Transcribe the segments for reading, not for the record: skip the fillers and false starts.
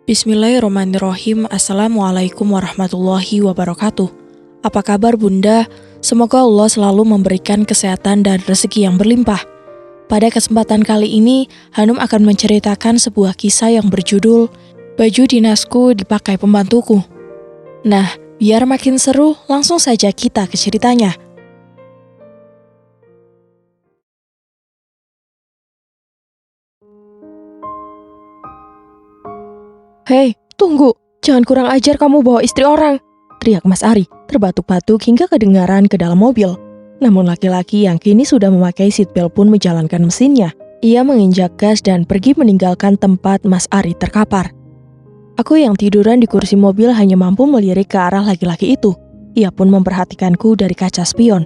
Bismillahirrahmanirrahim. Assalamualaikum warahmatullahi wabarakatuh. Apa kabar Bunda? Semoga Allah selalu memberikan kesehatan dan rezeki yang berlimpah. Pada kesempatan kali ini, Hanum akan menceritakan sebuah kisah yang berjudul Baju Dinasku Dipakai Pembantuku. Nah, biar makin seru, langsung saja kita ke ceritanya. Hei, tunggu! Jangan kurang ajar kamu bawa istri orang! Teriak Mas Ari, terbatuk-batuk hingga kedengaran ke dalam mobil. Namun laki-laki yang kini sudah memakai seatbelt pun menjalankan mesinnya. Ia menginjak gas dan pergi meninggalkan tempat Mas Ari terkapar. Aku yang tiduran di kursi mobil hanya mampu melirik ke arah laki-laki itu. Ia pun memperhatikanku dari kaca spion.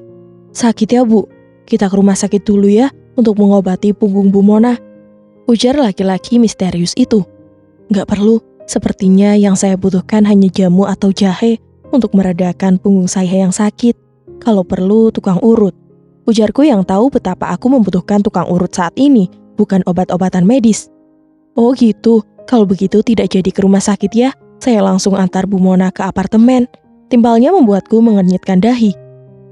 "Sakit ya, Bu? Kita ke rumah sakit dulu ya untuk mengobati punggung Bu Mona," ujar laki-laki misterius itu. "Nggak perlu. Sepertinya yang saya butuhkan hanya jamu atau jahe untuk meredakan punggung saya yang sakit. Kalau perlu tukang urut," ujarku yang tahu betapa aku membutuhkan tukang urut saat ini, bukan obat-obatan medis. "Oh gitu, kalau begitu tidak jadi ke rumah sakit ya. Saya langsung antar Bu Mona ke apartemen," timbalnya membuatku mengernyitkan dahi.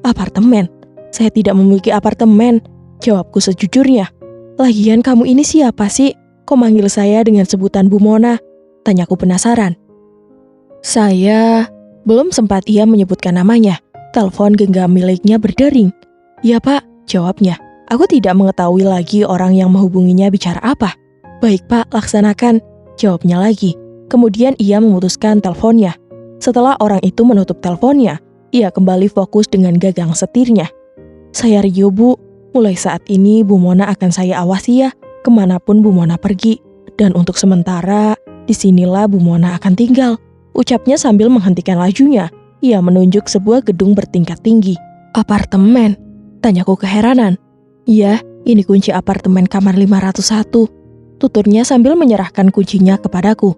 "Apartemen? Saya tidak memiliki apartemen," jawabku sejujurnya. "Lagian kamu ini siapa sih? Kok manggil saya dengan sebutan Bu Mona?" tanyaku penasaran. Belum sempat ia menyebutkan namanya. Telepon genggam miliknya berdering. "Ya Pak," jawabnya. Aku tidak mengetahui lagi orang yang menghubunginya bicara apa. "Baik Pak, laksanakan," jawabnya lagi. Kemudian ia memutuskan teleponnya. Setelah orang itu menutup teleponnya, ia kembali fokus dengan gagang setirnya. "Saya Rio, Bu. Mulai saat ini Bu Mona akan saya awasi ya, kemanapun Bu Mona pergi. Dan untuk sementara, disinilah Bu Mona akan tinggal," ucapnya sambil menghentikan lajunya. Ia menunjuk sebuah gedung bertingkat tinggi. "Apartemen?" tanyaku keheranan. "Iya, ini kunci apartemen kamar 501, tuturnya sambil menyerahkan kuncinya kepadaku.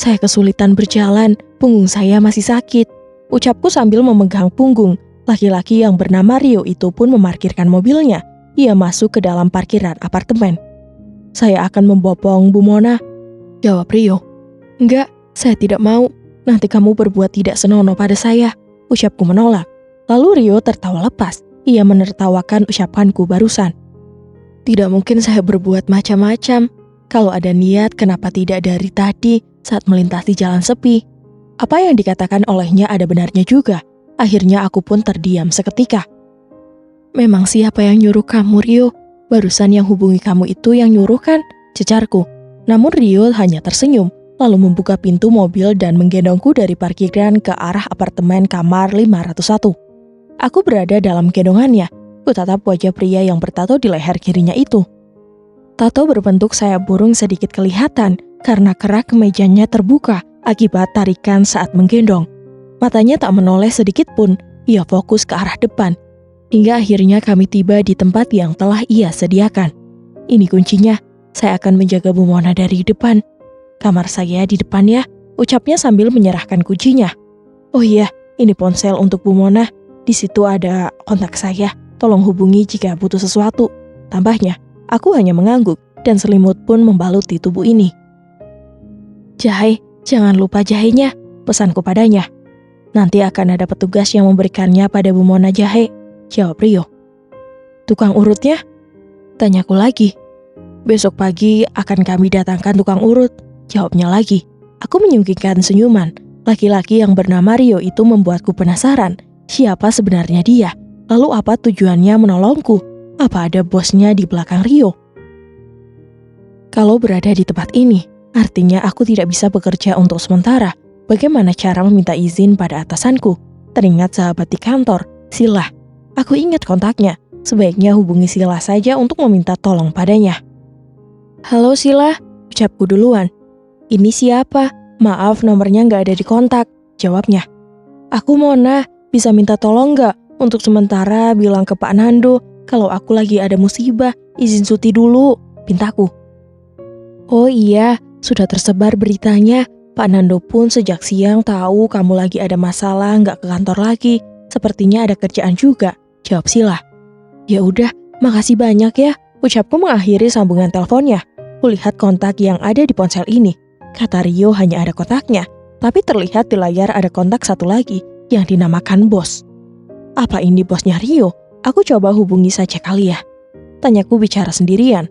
"Saya kesulitan berjalan, punggung saya masih sakit," ucapku sambil memegang punggung. Laki-laki yang bernama Rio itu pun memarkirkan mobilnya. Ia masuk ke dalam parkiran apartemen. "Saya akan membopong Bu Mona," jawab Rio. "Enggak, saya tidak mau. Nanti kamu berbuat tidak senonoh pada saya," ucapku menolak. Lalu Rio tertawa lepas. Ia menertawakan ucapanku barusan. "Tidak mungkin saya berbuat macam-macam. Kalau ada niat, kenapa tidak dari tadi saat melintasi jalan sepi?" Apa yang dikatakan olehnya ada benarnya juga. Akhirnya aku pun terdiam seketika. "Memang siapa yang nyuruh kamu, Rio? Barusan yang hubungi kamu itu yang nyuruh kan?" cecarku. Namun Rio hanya tersenyum, lalu membuka pintu mobil dan menggendongku dari parkiran ke arah apartemen kamar 501. Aku berada dalam gendongannya. Kutatap wajah pria yang bertato di leher kirinya itu. Tato berbentuk sayap burung sedikit kelihatan karena kerak kemejanya terbuka akibat tarikan saat menggendong. Matanya tak menoleh sedikit pun, ia fokus ke arah depan. Hingga akhirnya kami tiba di tempat yang telah ia sediakan. "Ini kuncinya, saya akan menjaga Bu Mona dari depan. Kamar saya di depan ya," ucapnya sambil menyerahkan kuncinya. "Oh iya, ini ponsel untuk Bu Mona. Di situ ada kontak saya. Tolong hubungi jika butuh sesuatu," tambahnya. Aku hanya mengangguk dan selimut pun membalut di tubuh ini. "Jahe, jangan lupa jahenya," pesanku padanya. "Nanti akan ada petugas yang memberikannya pada Bu Mona jahe," jawab Rio. "Tukang urutnya?" tanyaku lagi. "Besok pagi akan kami datangkan tukang urut," jawabnya lagi. Aku menyungkingkan senyuman. Laki-laki yang bernama Rio itu membuatku penasaran. Siapa sebenarnya dia? Lalu apa tujuannya menolongku? Apa ada bosnya di belakang Rio? Kalau berada di tempat ini, artinya aku tidak bisa bekerja untuk sementara. Bagaimana cara meminta izin pada atasanku? Teringat sahabat di kantor, Sila. Aku ingat kontaknya. Sebaiknya hubungi Sila saja untuk meminta tolong padanya. "Halo Sila," ucapku duluan. "Ini siapa? Maaf, nomornya nggak ada di kontak," jawabnya. "Aku Mona, bisa minta tolong nggak? Untuk sementara bilang ke Pak Nando kalau aku lagi ada musibah, izin cuti dulu," pintaku. "Oh iya, sudah tersebar beritanya. Pak Nando pun sejak siang tahu kamu lagi ada masalah nggak ke kantor lagi. Sepertinya ada kerjaan juga," jawab Sila. "Ya udah, makasih banyak ya," ucapku mengakhiri sambungan teleponnya. Kulihat kontak yang ada di ponsel ini. Kata Rio hanya ada kontaknya, tapi terlihat di layar ada kontak satu lagi yang dinamakan bos. Apa ini bosnya Rio? Aku coba hubungi saja kali ya. Tanyaku bicara sendirian.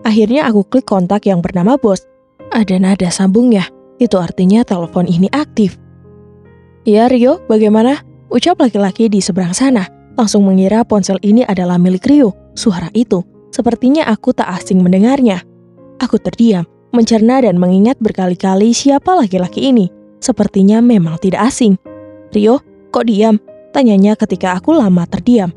Akhirnya aku klik kontak yang bernama bos. Ada nada sambungnya. Itu artinya telepon ini aktif. Ya Rio, bagaimana? Ucap laki-laki di seberang sana. Langsung mengira ponsel ini adalah milik Rio. Suara itu, sepertinya aku tak asing mendengarnya. Aku terdiam, mencerna dan mengingat berkali-kali siapa laki-laki ini. Sepertinya memang tidak asing. Rio, kok diam? Tanyanya ketika aku lama terdiam.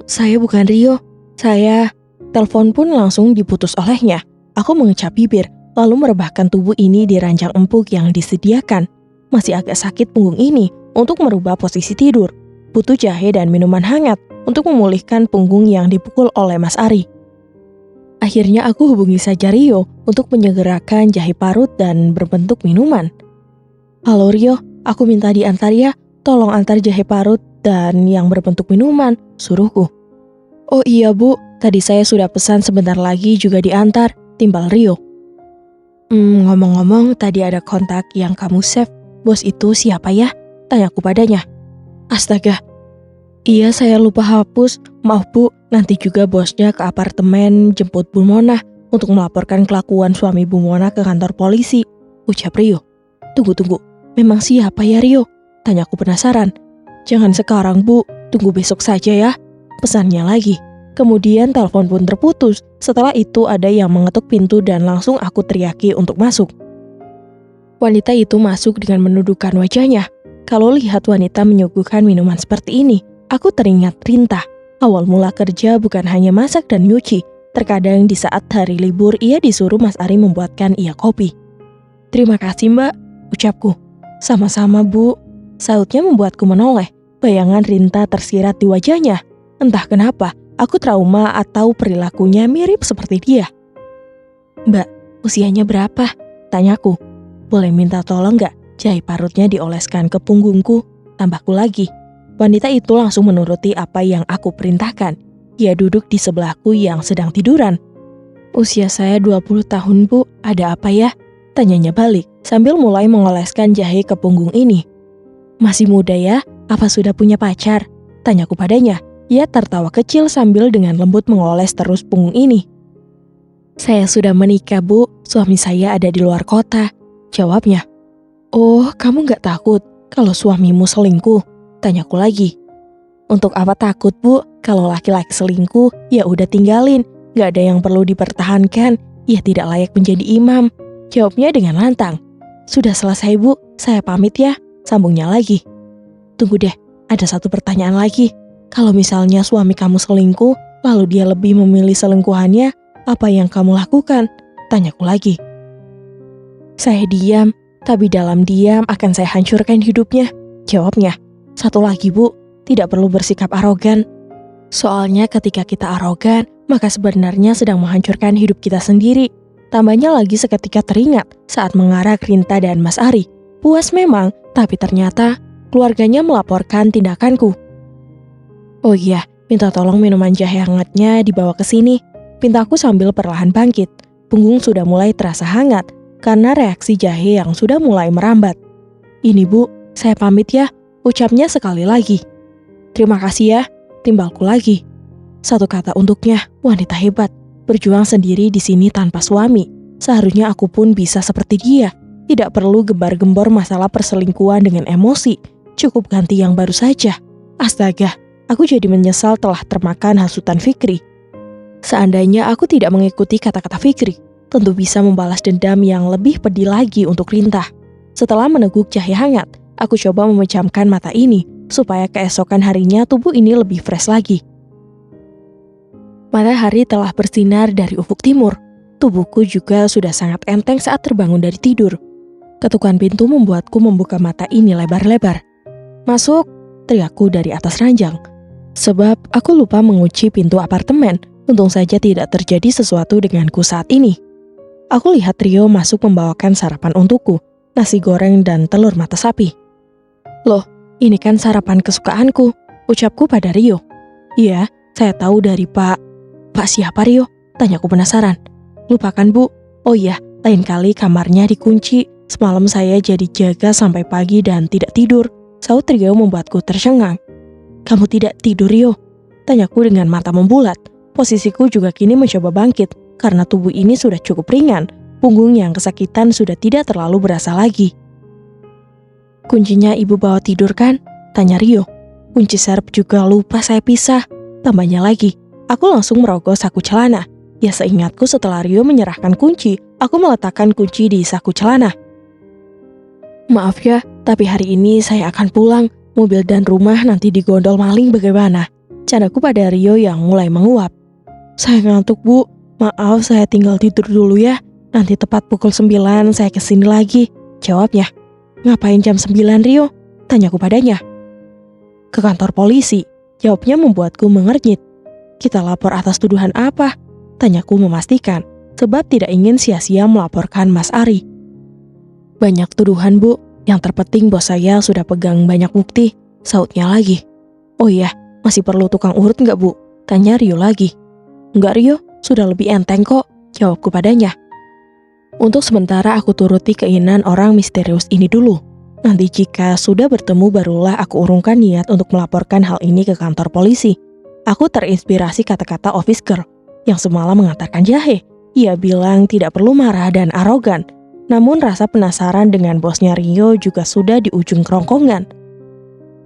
Saya bukan Rio. Saya... Telepon pun langsung diputus olehnya. Aku mengecap bibir, lalu merebahkan tubuh ini di ranjang empuk yang disediakan. Masih agak sakit punggung ini untuk merubah posisi tidur. Butuh jahe dan minuman hangat untuk memulihkan punggung yang dipukul oleh Mas Ari. Akhirnya aku hubungi saja Rio untuk menyegerakan jahe parut dan berbentuk minuman. Halo Rio, aku minta diantar ya. Tolong antar jahe parut dan yang berbentuk minuman, suruhku. Oh iya Bu, tadi saya sudah pesan sebentar lagi juga diantar, timbal Rio. Ngomong-ngomong tadi ada kontak yang kamu save, bos itu siapa ya? Tanyaku padanya. Astaga, iya saya lupa hapus, maaf Bu, nanti juga bosnya ke apartemen jemput Bu Mona untuk melaporkan kelakuan suami Bu Mona ke kantor polisi, ucap Rio. Tunggu, memang siapa ya Rio? Tanyaku penasaran. Jangan sekarang Bu, tunggu besok saja ya, pesannya lagi. Kemudian telepon pun terputus. Setelah itu ada yang mengetuk pintu dan langsung aku teriaki untuk masuk. Wanita itu masuk dengan menundukkan wajahnya. Kalau lihat wanita menyuguhkan minuman seperti ini, aku teringat Rinta. Awal mula kerja bukan hanya masak dan nyuci. Terkadang di saat hari libur ia disuruh Mas Ari membuatkan ia kopi. Terima kasih Mbak, ucapku. Sama-sama Bu, sautnya membuatku menoleh. Bayangan Rinta tersirat di wajahnya. Entah kenapa, aku trauma atau perilakunya mirip seperti dia. Mbak, usianya berapa? Tanyaku. Boleh minta tolong gak jahe parutnya dioleskan ke punggungku? Tambahku lagi. Wanita itu langsung menuruti apa yang aku perintahkan. Ia duduk di sebelahku yang sedang tiduran. Usia saya 20 tahun Bu, ada apa ya? Tanyanya balik sambil mulai mengoleskan jahe ke punggung ini. Masih muda ya? Apa sudah punya pacar? Tanyaku padanya. Ia tertawa kecil sambil dengan lembut mengoles terus punggung ini. Saya sudah menikah Bu, suami saya ada di luar kota, jawabnya. Oh, kamu gak takut kalau suamimu selingkuh? Tanyaku lagi. Untuk apa takut Bu, kalau laki-laki selingkuh, ya udah tinggalin, gak ada yang perlu dipertahankan, ia tidak layak menjadi imam, jawabnya dengan lantang. Sudah selesai Bu, saya pamit ya, sambungnya lagi. Tunggu deh, ada satu pertanyaan lagi. Kalau misalnya suami kamu selingkuh, lalu dia lebih memilih selingkuhannya, apa yang kamu lakukan? Tanyaku lagi. Saya diam, tapi dalam diam akan saya hancurkan hidupnya, jawabnya. Satu lagi Bu, tidak perlu bersikap arogan. Soalnya ketika kita arogan, maka sebenarnya sedang menghancurkan hidup kita sendiri. Tambahnya lagi seketika teringat saat mengarak Rinta dan Mas Ari. Puas memang, tapi ternyata keluarganya melaporkan tindakanku. Oh iya, minta tolong minuman jahe hangatnya dibawa ke sini. Pintaku sambil perlahan bangkit. Punggung sudah mulai terasa hangat karena reaksi jahe yang sudah mulai merambat. Ini Bu, saya pamit ya, ucapnya sekali lagi. Terima kasih ya, timbalku lagi. Satu kata untuknya, wanita hebat, berjuang sendiri di sini tanpa suami. Seharusnya aku pun bisa seperti dia. Tidak perlu gembar-gembor masalah perselingkuhan dengan emosi. Cukup ganti yang baru saja. Astaga. Aku jadi menyesal telah termakan hasutan Fikri. Seandainya aku tidak mengikuti kata-kata Fikri, tentu bisa membalas dendam yang lebih pedih lagi untuk Rinta. Setelah meneguk jahe hangat, aku coba memejamkan mata ini, supaya keesokan harinya tubuh ini lebih fresh lagi. Matahari telah bersinar dari ufuk timur. Tubuhku juga sudah sangat enteng saat terbangun dari tidur. Ketukan pintu membuatku membuka mata ini lebar-lebar. Masuk, teriakku dari atas ranjang. Sebab aku lupa mengunci pintu apartemen, untung saja tidak terjadi sesuatu denganku saat ini. Aku lihat Rio masuk membawakan sarapan untukku, nasi goreng dan telur mata sapi. Loh, ini kan sarapan kesukaanku, ucapku pada Rio. Iya, saya tahu dari Pak siapa Rio? Tanyaku penasaran. Lupakan Bu, oh iya, Lain kali kamarnya dikunci. Semalam saya jadi jaga sampai pagi dan tidak tidur. Saut Rio membuatku tercengang. Kamu tidak tidur, Rio? Tanyaku dengan mata membulat. Posisiku juga kini mencoba bangkit karena tubuh ini sudah cukup ringan. Punggung yang kesakitan sudah tidak terlalu berasa lagi. Kuncinya ibu bawa tidur kan? Tanya Rio. Kunci serep juga lupa saya pisah. Tambahnya lagi, aku langsung merogoh saku celana. Ya seingatku setelah Rio menyerahkan kunci, aku meletakkan kunci di saku celana. Maaf ya, tapi hari ini saya akan pulang. Mobil dan rumah nanti digondol maling bagaimana? Candaku pada Rio yang mulai menguap. Saya ngantuk, Bu. Maaf, saya tinggal tidur dulu ya. Nanti tepat pukul 9 saya kesini lagi. Jawabnya. Ngapain jam 9, Rio? Tanyaku padanya. Ke kantor polisi. Jawabnya membuatku mengernyit. Kita lapor atas tuduhan apa? Tanyaku memastikan, sebab tidak ingin sia-sia melaporkan Mas Ari. Banyak tuduhan, Bu. Yang terpenting bos saya sudah pegang banyak bukti. Sautnya lagi. Oh iya, masih perlu tukang urut nggak, Bu? Tanya Rio lagi. Enggak, Rio. Sudah lebih enteng kok. Jawabku padanya. Untuk sementara aku turuti keinginan orang misterius ini dulu. Nanti jika sudah bertemu barulah aku urungkan niat untuk melaporkan hal ini ke kantor polisi. Aku terinspirasi kata-kata office girl yang semalam mengantarkan jahe. Ia bilang tidak perlu marah dan arogan. Namun rasa penasaran dengan bosnya Rio juga sudah di ujung kerongkongan.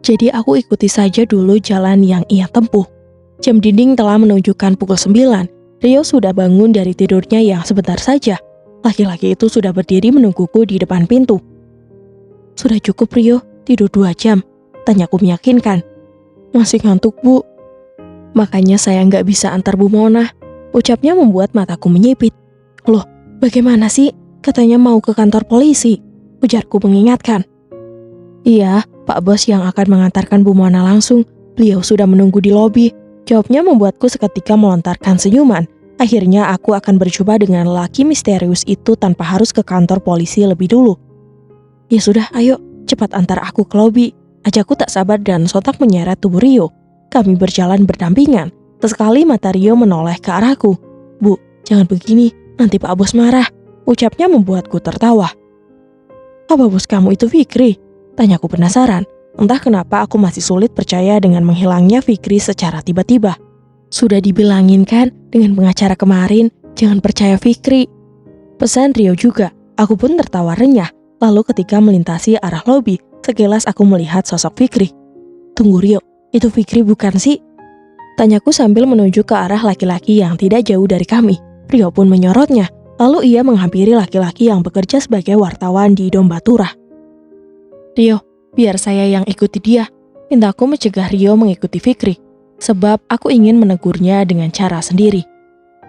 Jadi aku ikuti saja dulu jalan yang ia tempuh. Jam dinding telah menunjukkan pukul 9. Rio sudah bangun dari tidurnya yang sebentar saja. Laki-laki itu sudah berdiri menungguku di depan pintu. Sudah cukup, Rio, tidur 2 jam. Tanyaku meyakinkan. Masih ngantuk, Bu. Makanya saya nggak bisa antar Bu Mona. Ucapnya membuat mataku menyipit. Loh, bagaimana sih? Katanya mau ke kantor polisi. Ujarku mengingatkan. Iya, Pak Bos yang akan mengantarkan Bu Mona langsung. Beliau sudah menunggu di lobi. Jawabnya membuatku seketika melontarkan senyuman. Akhirnya aku akan berjumpa dengan lelaki misterius itu tanpa harus ke kantor polisi lebih dulu. Ya sudah, ayo, cepat antar aku ke lobi. Ajakku tak sabar dan sontak menyeret tubuh Rio. Kami berjalan berdampingan. Sesekali mata Rio menoleh ke arahku. Bu, jangan begini, nanti Pak Bos marah. Ucapnya membuatku tertawa. Apa bos kamu itu Fikri? Tanyaku penasaran. Entah kenapa aku masih sulit percaya dengan menghilangnya Fikri secara tiba-tiba. Sudah dibilangin kan dengan pengacara kemarin, jangan percaya Fikri. Pesan Rio juga, aku pun tertawa renyah. Lalu ketika melintasi arah lobi, sekilas aku melihat sosok Fikri. Tunggu Rio, itu Fikri bukan sih? Tanyaku sambil menunjuk ke arah laki-laki yang tidak jauh dari kami. Rio pun menyorotnya, lalu ia menghampiri laki-laki yang bekerja sebagai wartawan di Domba Turah. Rio, biar saya yang ikuti dia. Pintaku mencegah Rio mengikuti Fikri. Sebab aku ingin menegurnya dengan cara sendiri.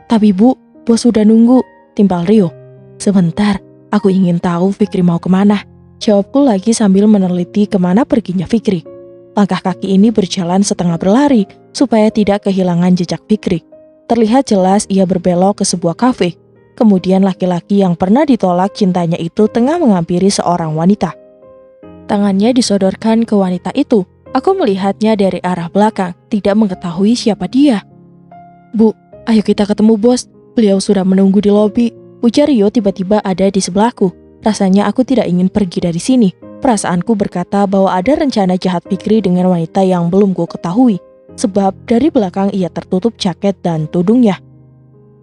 Tapi Bu, bos sudah nunggu, timpal Rio. Sebentar, aku ingin tahu Fikri mau kemana. Jawabku lagi sambil meneliti kemana perginya Fikri. Langkah kaki ini berjalan setengah berlari, supaya tidak kehilangan jejak Fikri. Terlihat jelas ia berbelok ke sebuah kafe. Kemudian laki-laki yang pernah ditolak cintanya itu tengah menghampiri seorang wanita. Tangannya disodorkan ke wanita itu. Aku melihatnya dari arah belakang, tidak mengetahui siapa dia. Bu, ayo kita ketemu bos. Beliau sudah menunggu di lobi. Ujar Rio tiba-tiba ada di sebelahku. Rasanya aku tidak ingin pergi dari sini. Perasaanku berkata bahwa ada rencana jahat Fikri dengan wanita yang belum ku ketahui. Sebab dari belakang ia tertutup jaket dan tudungnya.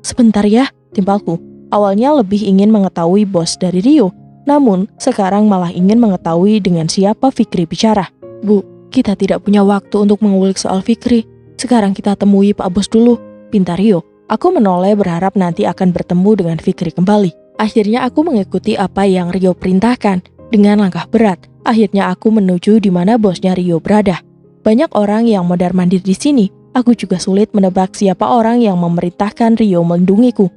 Sebentar ya, timpalku. Awalnya lebih ingin mengetahui bos dari Rio. Namun, sekarang malah ingin mengetahui dengan siapa Fikri bicara. Bu, kita tidak punya waktu untuk mengulik soal Fikri. Sekarang kita temui Pak Bos dulu, pinta Rio. Aku menoleh berharap nanti akan bertemu dengan Fikri kembali. Akhirnya aku mengikuti apa yang Rio perintahkan. Dengan langkah berat, akhirnya aku menuju di mana bosnya Rio berada. Banyak orang yang mondar-mandir di sini. Aku juga sulit menebak siapa orang yang memerintahkan Rio melindungiku.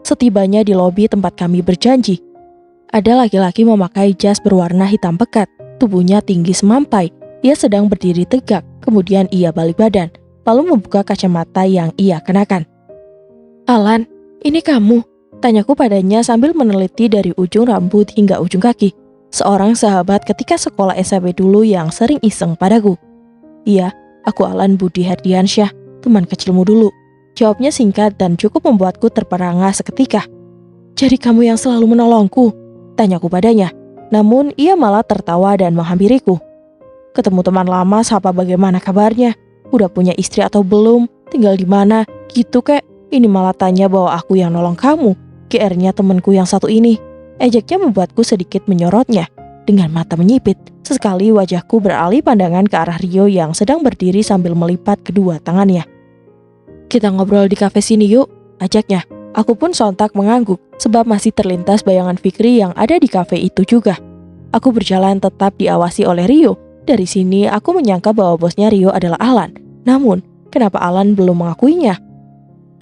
Setibanya di lobi tempat kami berjanji, ada laki-laki memakai jas berwarna hitam pekat. Tubuhnya tinggi semampai. Ia sedang berdiri tegak, kemudian ia balik badan, lalu membuka kacamata yang ia kenakan. Alan, ini kamu? Tanyaku padanya sambil meneliti dari ujung rambut hingga ujung kaki. Seorang sahabat ketika sekolah SMP dulu yang sering iseng padaku. Iya, aku Alan Budi Herdiansyah, teman kecilmu dulu. Jawabnya singkat dan cukup membuatku terperangah seketika. Jadi kamu yang selalu menolongku? Tanyaku padanya. Namun ia malah tertawa dan menghampiriku. Ketemu teman lama, sapa bagaimana kabarnya? Udah punya istri atau belum? Tinggal di mana? Gitu kek. Ini malah tanya bahwa aku yang nolong kamu. GR-nya temanku yang satu ini. Ejaknya membuatku sedikit menyorotnya. Dengan mata menyipit, sesekali wajahku beralih pandangan ke arah Rio yang sedang berdiri sambil melipat kedua tangannya. Kita ngobrol di kafe sini yuk, ajaknya. Aku pun sontak mengangguk, sebab masih terlintas bayangan Fikri yang ada di kafe itu juga. Aku berjalan tetap diawasi oleh Rio. Dari sini aku menyangka bahwa bosnya Rio adalah Alan. Namun, kenapa Alan belum mengakuinya?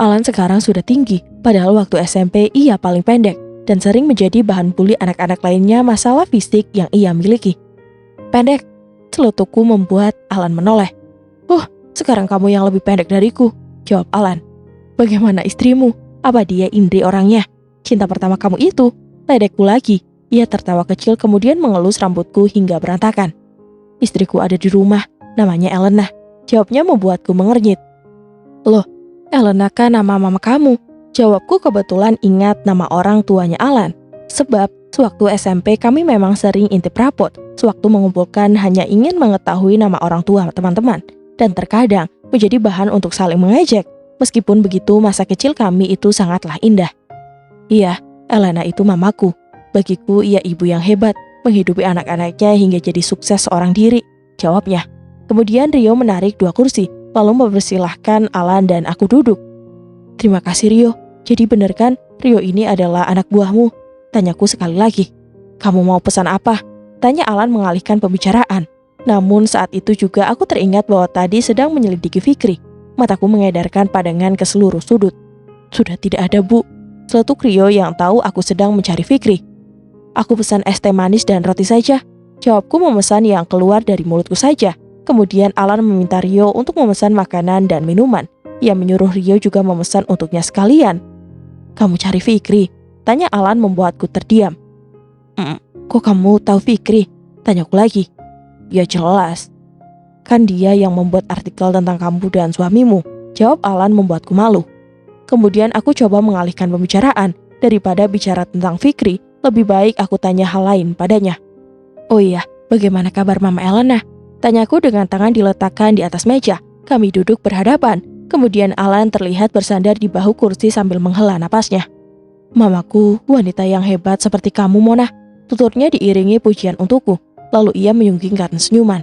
Alan sekarang sudah tinggi, padahal waktu SMP ia paling pendek, dan sering menjadi bahan bully anak-anak lainnya masalah fisik yang ia miliki. Pendek, celutukku membuat Alan menoleh. Sekarang kamu yang lebih pendek dariku, jawab Alan. Bagaimana istrimu? Apa dia Indri orangnya? Cinta pertama kamu itu? Ledekku lagi. Ia tertawa kecil kemudian mengelus rambutku hingga berantakan. Istriku ada di rumah, namanya Elena. Jawabnya membuatku mengernyit. Loh, Elena kan nama mama kamu. Jawabku kebetulan ingat nama orang tuanya Alan. Sebab sewaktu SMP kami memang sering intip rapot. Sewaktu mengumpulkan hanya ingin mengetahui nama orang tua teman-teman. Dan terkadang menjadi bahan untuk saling mengejek. Meskipun begitu, masa kecil kami itu sangatlah indah. Iya, Elena itu mamaku. Bagiku, ia ibu yang hebat, menghidupi anak-anaknya hingga jadi sukses seorang diri, jawabnya. Kemudian Rio menarik 2 kursi, lalu mempersilahkan Alan dan aku duduk. Terima kasih Rio, jadi benar kan Rio ini adalah anak buahmu? Tanyaku sekali lagi. Kamu mau pesan apa? Tanya Alan mengalihkan pembicaraan. Namun saat itu juga aku teringat bahwa tadi sedang menyelidiki Fikri. Mataku mengedarkan pandangan ke seluruh sudut. Sudah tidak ada, Bu. Seletuk Rio yang tahu aku sedang mencari Fikri. Aku pesan es teh manis dan roti saja. Jawabku memesan yang keluar dari mulutku saja. Kemudian Alan meminta Rio untuk memesan makanan dan minuman. Ia menyuruh Rio juga memesan untuknya sekalian. Kamu cari Fikri? Tanya Alan membuatku terdiam. Kok kamu tahu Fikri? Tanyaku lagi. Ya jelas. Kan dia yang membuat artikel tentang kamu dan suamimu, jawab Alan membuatku malu. Kemudian aku coba mengalihkan pembicaraan. Daripada bicara tentang Fikri, lebih baik aku tanya hal lain padanya. Oh iya, bagaimana kabar Mama Elena? Tanyaku dengan tangan diletakkan di atas meja. Kami duduk berhadapan. Kemudian Alan terlihat bersandar di bahu kursi sambil menghela napasnya. Mamaku, wanita yang hebat seperti kamu, Mona. Tuturnya diiringi pujian untukku. Lalu ia menyunggingkan senyuman.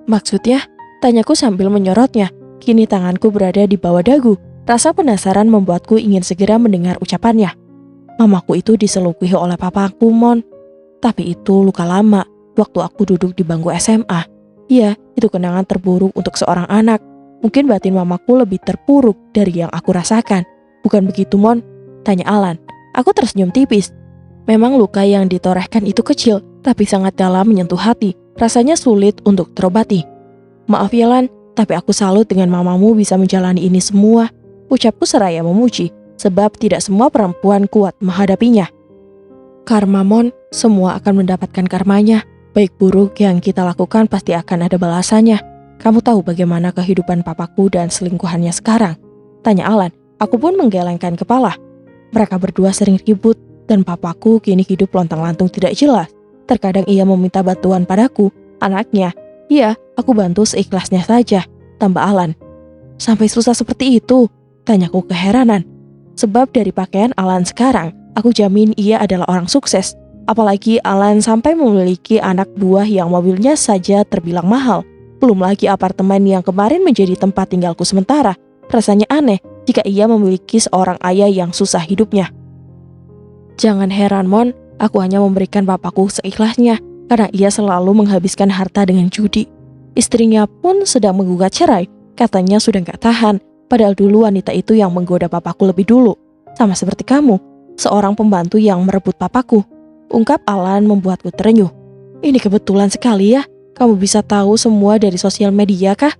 Maksudnya? Tanyaku sambil menyorotnya. Kini tanganku berada di bawah dagu. Rasa penasaran membuatku ingin segera mendengar ucapannya. Mamaku itu diselingkuhi oleh papaku, Mon. Tapi itu luka lama, waktu aku duduk di bangku SMA. Iya, itu kenangan terburuk untuk seorang anak. Mungkin batin mamaku lebih terpuruk dari yang aku rasakan. Bukan begitu, Mon? Tanya Alan. Aku tersenyum tipis. Memang luka yang ditorehkan itu kecil, tapi sangat dalam menyentuh hati. Rasanya sulit untuk terobati. Maaf ya Lan, tapi aku salut dengan mamamu bisa menjalani ini semua. Ucapku seraya memuji, sebab tidak semua perempuan kuat menghadapinya. Karma, Mon, semua akan mendapatkan karmanya. Baik buruk yang kita lakukan pasti akan ada balasannya. Kamu tahu bagaimana kehidupan papaku dan selingkuhannya sekarang? Tanya Alan. Aku pun menggelengkan kepala. Mereka berdua sering ribut, dan papaku kini hidup lontang-lantung tidak jelas. Terkadang ia meminta bantuan padaku, anaknya. Iya, aku bantu seikhlasnya saja, tambah Alan. Sampai susah seperti itu? Tanyaku keheranan. Sebab dari pakaian Alan sekarang, aku jamin ia adalah orang sukses. Apalagi Alan sampai memiliki anak buah yang mobilnya saja terbilang mahal. Belum lagi apartemen yang kemarin menjadi tempat tinggalku sementara. Rasanya aneh jika ia memiliki seorang ayah yang susah hidupnya. Jangan heran, Mon. Aku hanya memberikan papaku seikhlasnya karena ia selalu menghabiskan harta dengan judi. Istrinya pun sedang menggugat cerai. Katanya sudah gak tahan. Padahal dulu wanita itu yang menggoda papaku lebih dulu. Sama seperti kamu, seorang pembantu yang merebut papaku. Ungkap Alan membuatku terenyuh. Ini kebetulan sekali ya. Kamu bisa tahu semua dari sosial media kah?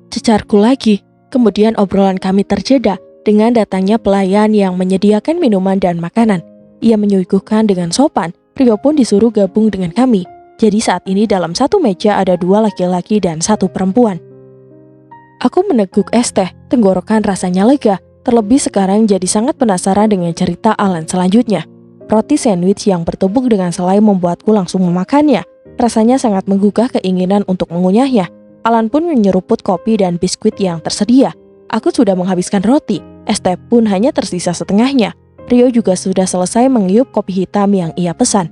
Cecarku lagi. Kemudian obrolan kami terjeda dengan datangnya pelayan yang menyediakan minuman dan makanan. Ia menyuguhkan dengan sopan. Rio pun disuruh gabung dengan kami. Jadi saat ini dalam satu meja ada 2 laki-laki dan 1 perempuan. Aku meneguk es teh, tenggorokan rasanya lega. Terlebih sekarang jadi sangat penasaran dengan cerita Alan selanjutnya. Roti sandwich yang bertumbuk dengan selai membuatku langsung memakannya. Rasanya sangat menggugah keinginan untuk mengunyahnya. Alan pun menyeruput kopi dan biskuit yang tersedia. Aku sudah menghabiskan roti, es teh pun hanya tersisa setengahnya. Rio juga sudah selesai mengiyup kopi hitam yang ia pesan.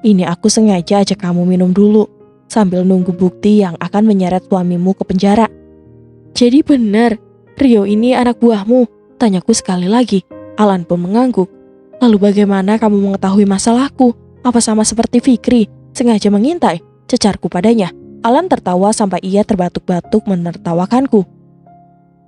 Ini aku sengaja ajak kamu minum dulu, sambil nunggu bukti yang akan menyeret suamimu ke penjara. Jadi benar, Rio ini anak buahmu? Tanyaku sekali lagi. Alan pun mengangguk. Lalu bagaimana kamu mengetahui masalahku? Apa sama seperti Fikri, sengaja mengintai? Cecarku padanya. Alan tertawa sampai ia terbatuk-batuk menertawakanku.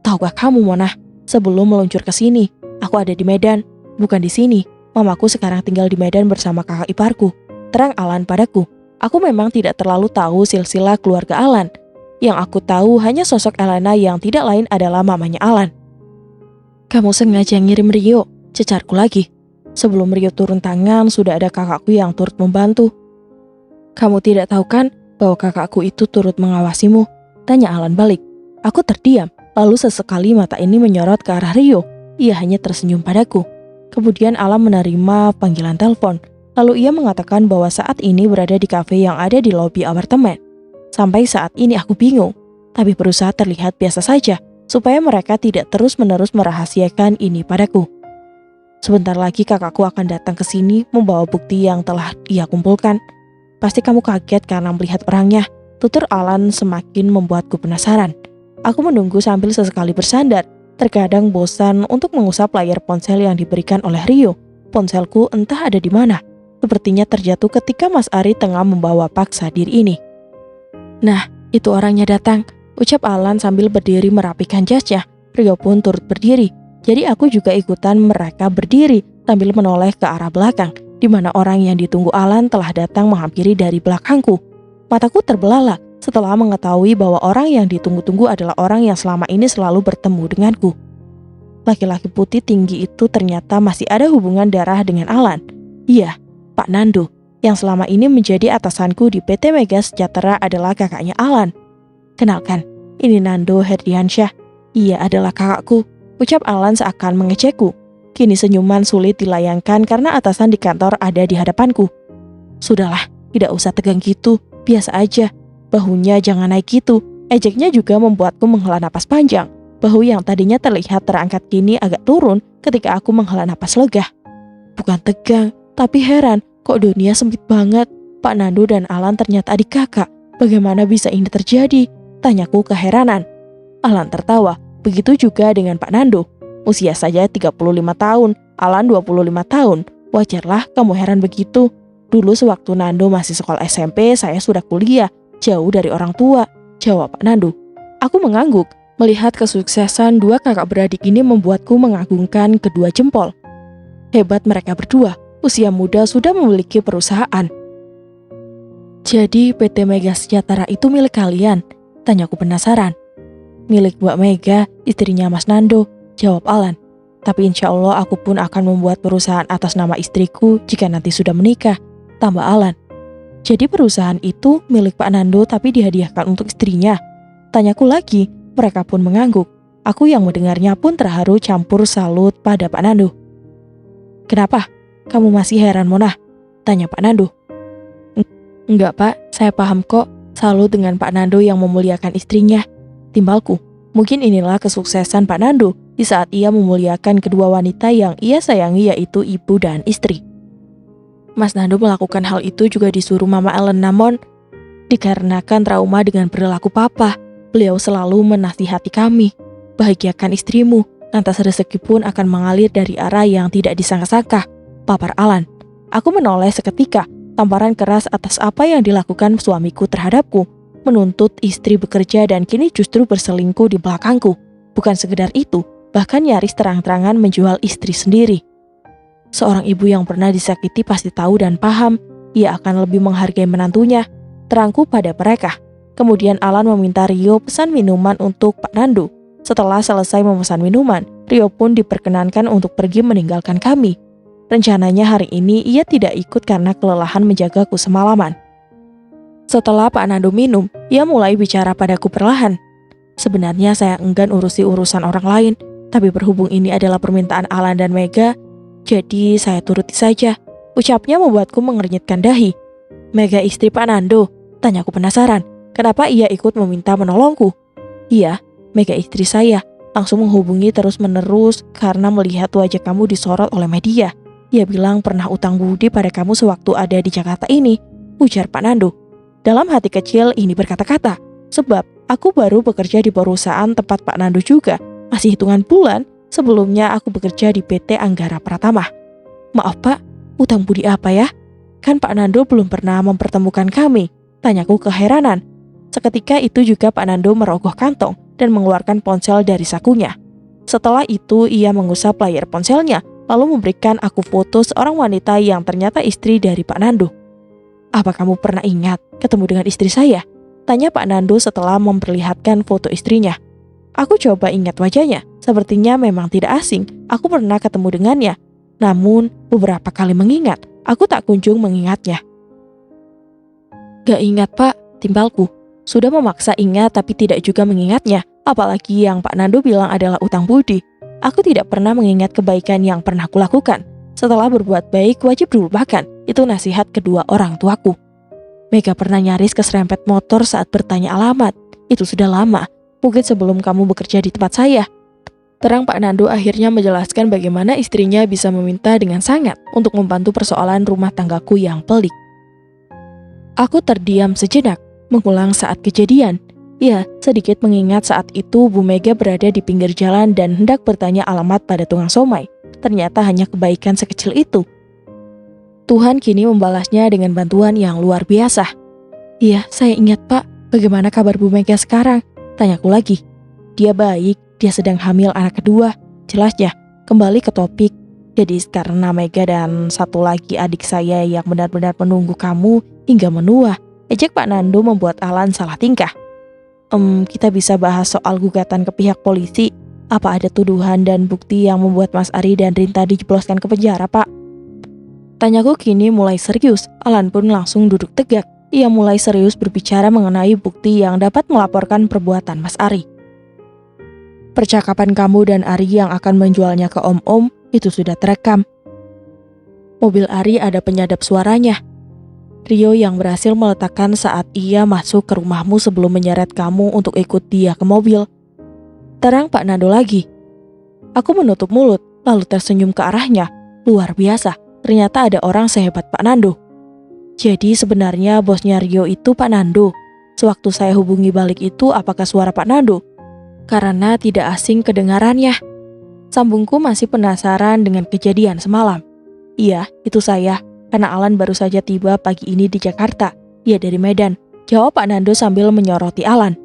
Tahukah kamu, Mona, sebelum meluncur ke sini, aku ada di Medan, bukan di sini. Mamaku sekarang tinggal di Medan bersama kakak iparku. Terang Alan padaku. Aku memang tidak terlalu tahu silsilah keluarga Alan. Yang aku tahu hanya sosok Elena yang tidak lain adalah mamanya Alan. Kamu sengaja ngirim Rio, cecarku lagi. Sebelum Rio turun tangan, sudah ada kakakku yang turut membantu. Kamu tidak tahu kan bahwa kakakku itu turut mengawasimu? Tanya Alan balik. Aku terdiam, lalu sesekali mata ini menyorot ke arah Rio. Ia hanya tersenyum padaku. Kemudian Alan menerima panggilan telepon. Lalu ia mengatakan bahwa saat ini berada di kafe yang ada di lobi apartemen. Sampai saat ini aku bingung, tapi berusaha terlihat biasa saja, supaya mereka tidak terus-menerus merahasiakan ini padaku. Sebentar lagi kakakku akan datang ke sini membawa bukti yang telah ia kumpulkan. Pasti kamu kaget karena melihat orangnya, tutur Alan semakin membuatku penasaran. Aku menunggu sambil sesekali bersandar, terkadang bosan untuk mengusap layar ponsel yang diberikan oleh Rio. Ponselku entah ada di mana, sepertinya terjatuh ketika Mas Ari tengah membawa paksa diri ini. Nah, itu orangnya datang, ucap Alan sambil berdiri merapikan jasnya. Rio pun turut berdiri, jadi aku juga ikutan mereka berdiri sambil menoleh ke arah belakang, di mana orang yang ditunggu Alan telah datang menghampiri dari belakangku. Mataku terbelalak setelah mengetahui bahwa orang yang ditunggu-tunggu adalah orang yang selama ini selalu bertemu denganku. Laki-laki putih tinggi itu ternyata masih ada hubungan darah dengan Alan. Iya, Pak Nando, yang selama ini menjadi atasanku di PT Mega Sejahtera adalah kakaknya Alan. Kenalkan, ini Nando Herdiansyah. Ia adalah kakakku, ucap Alan seakan mengejekku. Kini senyuman sulit dilayangkan karena atasan di kantor ada di hadapanku. Sudahlah, tidak usah tegang gitu, biasa aja. Bahunya jangan naik gitu. Ejeknya juga membuatku menghela napas panjang. Bahu yang tadinya terlihat terangkat kini agak turun ketika aku menghela napas lega. Bukan tegang, tapi heran. Kok dunia sempit banget? Pak Nando dan Alan ternyata adik kakak. Bagaimana bisa ini terjadi? Tanyaku keheranan. Alan tertawa. Begitu juga dengan Pak Nando. Usia saja 35 tahun, Alan 25 tahun. Wajarlah kamu heran begitu. Dulu sewaktu Nando masih sekolah SMP, saya sudah kuliah. Jauh dari orang tua, jawab Pak Nando. Aku mengangguk. Melihat kesuksesan dua kakak beradik ini membuatku mengagungkan kedua jempol. Hebat mereka berdua. Usia muda sudah memiliki perusahaan. Jadi PT Mega Sejahtera itu milik kalian? Tanyaku penasaran. Milik Mbak Mega, istrinya Mas Nando, jawab Alan. Tapi insya Allah aku pun akan membuat perusahaan atas nama istriku jika nanti sudah menikah, tambah Alan. Jadi perusahaan itu milik Pak Nando tapi dihadiahkan untuk istrinya? Tanyaku lagi, mereka pun mengangguk. Aku yang mendengarnya pun terharu campur salut pada Pak Nando. Kenapa? Kamu masih heran, Mona? Tanya Pak Nando. Enggak, Pak. Saya paham kok. Salut dengan Pak Nando yang memuliakan istrinya. Timbalku. Mungkin inilah kesuksesan Pak Nando di saat ia memuliakan kedua wanita yang ia sayangi, yaitu ibu dan istri. Mas Nando melakukan hal itu juga disuruh Mama Ellen, namun dikarenakan trauma dengan perilaku Papa, beliau selalu menasihati kami. Bahagiakan istrimu, lantas rezeki pun akan mengalir dari arah yang tidak disangka-sangka. Papar Alan. Aku menoleh seketika, tamparan keras atas apa yang dilakukan suamiku terhadapku, menuntut istri bekerja dan kini justru berselingkuh di belakangku. Bukan sekedar itu, bahkan nyaris terang-terangan menjual istri sendiri. Seorang ibu yang pernah disakiti pasti tahu dan paham, ia akan lebih menghargai menantunya, terangku pada mereka. Kemudian Alan meminta Rio pesan minuman untuk Pak Nando. Setelah selesai memesan minuman, Rio pun diperkenankan untuk pergi meninggalkan kami. Rencananya hari ini ia tidak ikut karena kelelahan menjagaku semalaman. Setelah Pak Nando minum, ia mulai bicara padaku perlahan. Sebenarnya saya enggan urusi urusan orang lain. Tapi berhubung ini adalah permintaan Alan dan Mega, jadi saya turuti saja. Ucapnya membuatku mengernyitkan dahi. Mega istri Pak Nando? Tanyaku penasaran. Kenapa ia ikut meminta menolongku? Iya, Mega istri saya. Langsung menghubungi terus-menerus karena melihat wajah kamu disorot oleh media. Ia bilang pernah utang budi pada kamu sewaktu ada di Jakarta ini, ujar Pak Nando. Dalam hati kecil ini berkata-kata, sebab aku baru bekerja di perusahaan tempat Pak Nando juga. Masih hitungan bulan sebelumnya aku bekerja di PT Anggara Pratama. Maaf Pak, utang budi apa ya? Kan Pak Nando belum pernah mempertemukan kami, tanyaku keheranan. Seketika itu juga Pak Nando merogoh kantong dan mengeluarkan ponsel dari sakunya. Setelah itu ia mengusap layar ponselnya, lalu memberikan aku foto seorang wanita yang ternyata istri dari Pak Nando. Apa kamu pernah ingat ketemu dengan istri saya? Tanya Pak Nando setelah memperlihatkan foto istrinya. Aku coba ingat wajahnya, sepertinya memang tidak asing, aku pernah ketemu dengannya. Namun, beberapa kali mengingat, aku tak kunjung mengingatnya. Gak ingat Pak, timbalku. Sudah memaksa ingat tapi tidak juga mengingatnya, apalagi yang Pak Nando bilang adalah utang budi. Aku tidak pernah mengingat kebaikan yang pernah kulakukan. Setelah berbuat baik, wajib dilupakan, itu nasihat kedua orang tuaku. Mega pernah nyaris keserempet motor saat bertanya alamat, itu sudah lama. Mungkin sebelum kamu bekerja di tempat saya. Terang Pak Nando akhirnya menjelaskan bagaimana istrinya bisa meminta dengan sangat untuk membantu persoalan rumah tanggaku yang pelik. Aku terdiam sejenak, mengulang saat kejadian. Ya, sedikit mengingat saat itu Bu Mega berada di pinggir jalan dan hendak bertanya alamat pada tukang somai. Ternyata hanya kebaikan sekecil itu. Tuhan kini membalasnya dengan bantuan yang luar biasa. Iya, saya ingat Pak. Bagaimana kabar Bu Mega sekarang? Tanyaku lagi. Dia baik, dia sedang hamil anak kedua. Jelasnya, kembali ke topik. Jadi karena Mega dan satu lagi adik saya yang benar-benar menunggu kamu hingga menua. Ejek Pak Nando membuat Alan salah tingkah. Kita bisa bahas soal gugatan ke pihak polisi. Apa ada tuduhan dan bukti yang membuat Mas Ari dan Rinta dijebloskan ke penjara, Pak? Tanyaku kini mulai serius. Alan pun langsung duduk tegak. Ia mulai serius berbicara mengenai bukti yang dapat melaporkan perbuatan Mas Ari. Percakapan kamu dan Ari yang akan menjualnya ke Om-Om itu sudah terekam. Mobil Ari ada penyadap suaranya. Rio yang berhasil meletakkan saat ia masuk ke rumahmu sebelum menyeret kamu untuk ikut dia ke mobil. Terang Pak Nando lagi. Aku menutup mulut, lalu tersenyum ke arahnya. Luar biasa, ternyata ada orang sehebat Pak Nando. Jadi sebenarnya bosnya Rio itu Pak Nando. Sewaktu saya hubungi balik itu, apakah suara Pak Nando? Karena tidak asing kedengarannya. Sambungku masih penasaran dengan kejadian semalam. Iya, itu saya. Karena Alan baru saja tiba pagi ini di Jakarta. Ia dari Medan. Jawab Pak Nando sambil menyoroti Alan.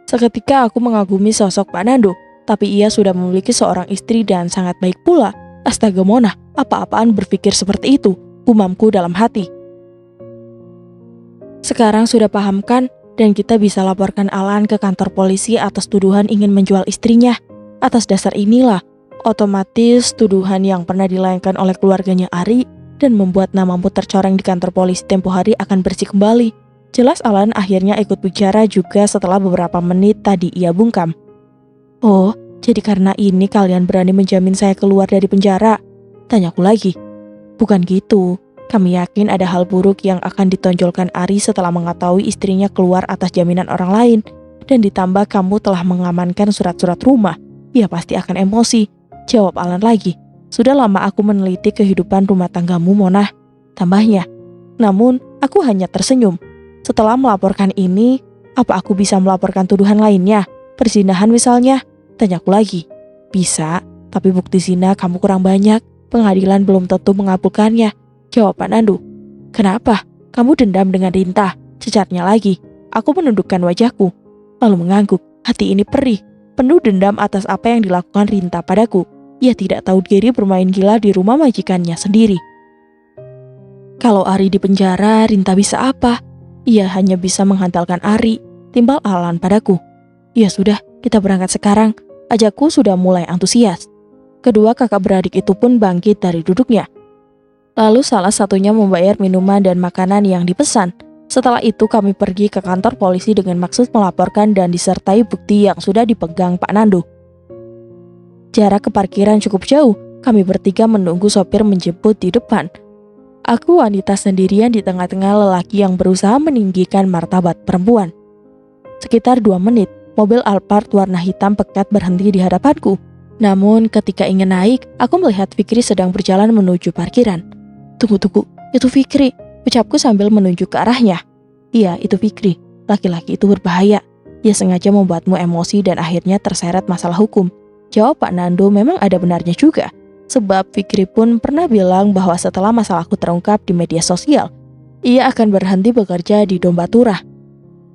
Seketika aku mengagumi sosok Pak Nando. Tapi ia sudah memiliki seorang istri dan sangat baik pula. Astaga Mona, apa-apaan berpikir seperti itu? Gumamku dalam hati. Sekarang sudah paham kan? Dan kita bisa laporkan Alan ke kantor polisi atas tuduhan ingin menjual istrinya. Atas dasar inilah, otomatis tuduhan yang pernah dilayangkan oleh keluarganya Ari dan membuat namamu tercoreng di kantor polisi tempo hari akan bersih kembali. Jelas Alan akhirnya ikut bicara juga setelah beberapa menit tadi ia bungkam. Oh, jadi karena ini kalian berani menjamin saya keluar dari penjara? Tanyaku lagi. Bukan gitu. Kami yakin ada hal buruk yang akan ditonjolkan Ari setelah mengetahui istrinya keluar atas jaminan orang lain. Dan ditambah kamu telah mengamankan surat-surat rumah. Ya pasti akan emosi. Jawab Alan lagi. Sudah lama aku meneliti kehidupan rumah tanggamu, Mona. Tambahnya. Namun, aku hanya tersenyum. Setelah melaporkan ini, apa aku bisa melaporkan tuduhan lainnya? Perzinahan misalnya? Tanyaku lagi. Bisa, tapi bukti zina kamu kurang banyak. Pengadilan belum tentu mengabulkannya. Jawab Pak Nando. Kenapa? Kamu dendam dengan Rinta? Cecarnya lagi. Aku menundukkan wajahku. Lalu mengangguk. Hati ini perih. Penuh dendam atas apa yang dilakukan Rinta padaku. Ia tidak tahu diri bermain gila di rumah majikannya sendiri. Kalau Ari di penjara, Rinta bisa apa? Ia hanya bisa mengandalkan Ari. Timbal Alan padaku. Ya sudah, kita berangkat sekarang. Ajakku sudah mulai antusias. Kedua kakak beradik itu pun bangkit dari duduknya. Lalu salah satunya membayar minuman dan makanan yang dipesan. Setelah itu kami pergi ke kantor polisi dengan maksud melaporkan dan disertai bukti yang sudah dipegang Pak Nando. Jarak ke parkiran cukup jauh, kami bertiga menunggu sopir menjemput di depan. Aku wanita sendirian di tengah-tengah lelaki yang berusaha meninggikan martabat perempuan. Sekitar 2 menit, mobil Alphard warna hitam pekat berhenti di hadapanku. Namun ketika ingin naik, aku melihat Fikri sedang berjalan menuju parkiran. Tunggu, itu Fikri, ucapku sambil menunjuk ke arahnya. Iya, itu Fikri. Laki-laki itu berbahaya. Dia sengaja membuatmu emosi dan akhirnya terseret masalah hukum. Jawab Pak Nando memang ada benarnya juga. Sebab Fikri pun pernah bilang bahwa setelah masalahku terungkap di media sosial, ia akan berhenti bekerja di Domba Turah.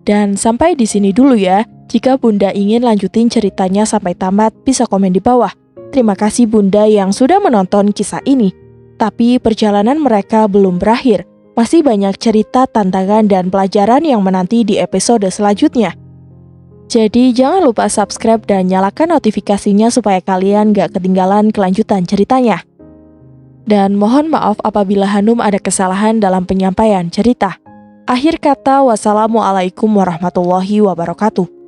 Dan sampai di sini dulu ya. Jika Bunda ingin lanjutin ceritanya sampai tamat, bisa komen di bawah. Terima kasih Bunda yang sudah menonton kisah ini. Tapi perjalanan mereka belum berakhir. Masih banyak cerita, tantangan, dan pelajaran yang menanti di episode selanjutnya. Jadi jangan lupa subscribe dan nyalakan notifikasinya supaya kalian gak ketinggalan kelanjutan ceritanya. Dan mohon maaf apabila Hanum ada kesalahan dalam penyampaian cerita. Akhir kata, wassalamualaikum warahmatullahi wabarakatuh.